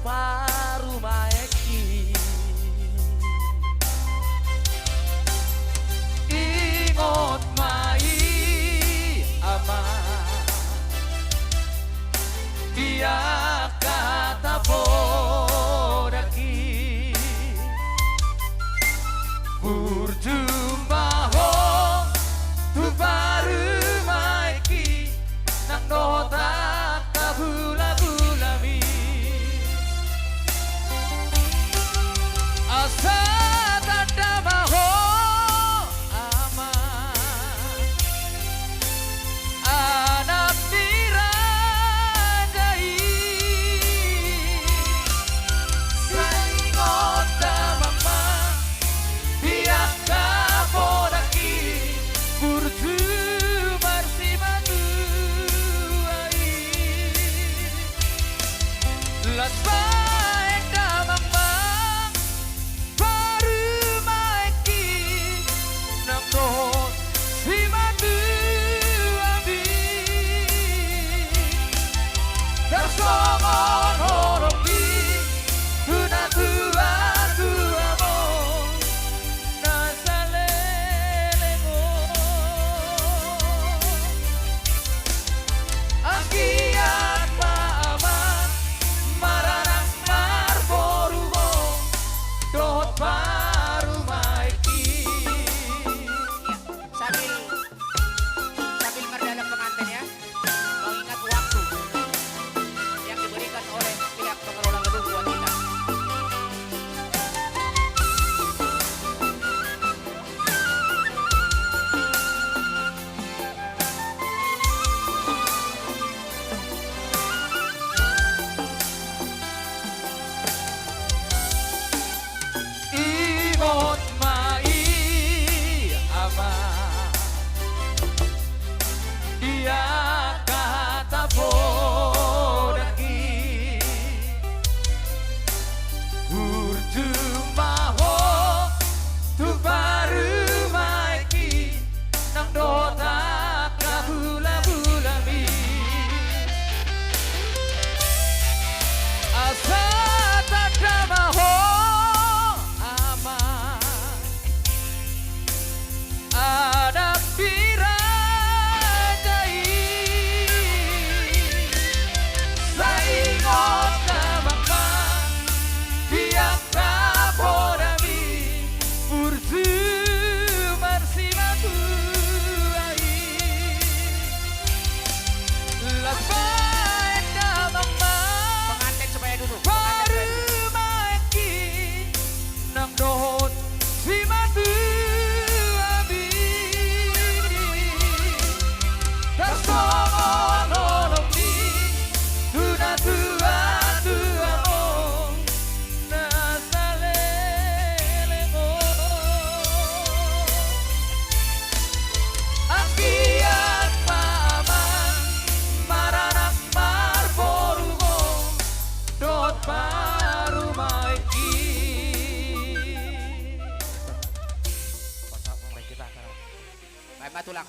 paru maeki ingot mai ama dia kata podaki berjumpa ho tu baru maeki nang nota kabula-bulami asa tanda maho ama anak dirandai saingot mama biak kapodaki burju marsi manuai las baik mama baru maiki namnon si madu abi tersongon horopi tuna tua tuamo nasalelemo akiat mama maranak marborugo dot baru maiki. Ya, sambil merdalam pengantin ya, mengingat waktu yang diberikan oleh pihak pengelola gedung buat kita. Imot mai ama dia kata podaki berjumpa ho tu baru maiki nang dota kabula-bulami asa tanda maho ama ada piradai saingot mama biak kapodami burju marsi matuai las baik mama Pengantin supaya duduk. baru maiki nang dohon si madu abi tersongon horopi tuna tua tuamo nasalelemo akiat mama maranak marborugo dot baru maiki. Baik, matulang.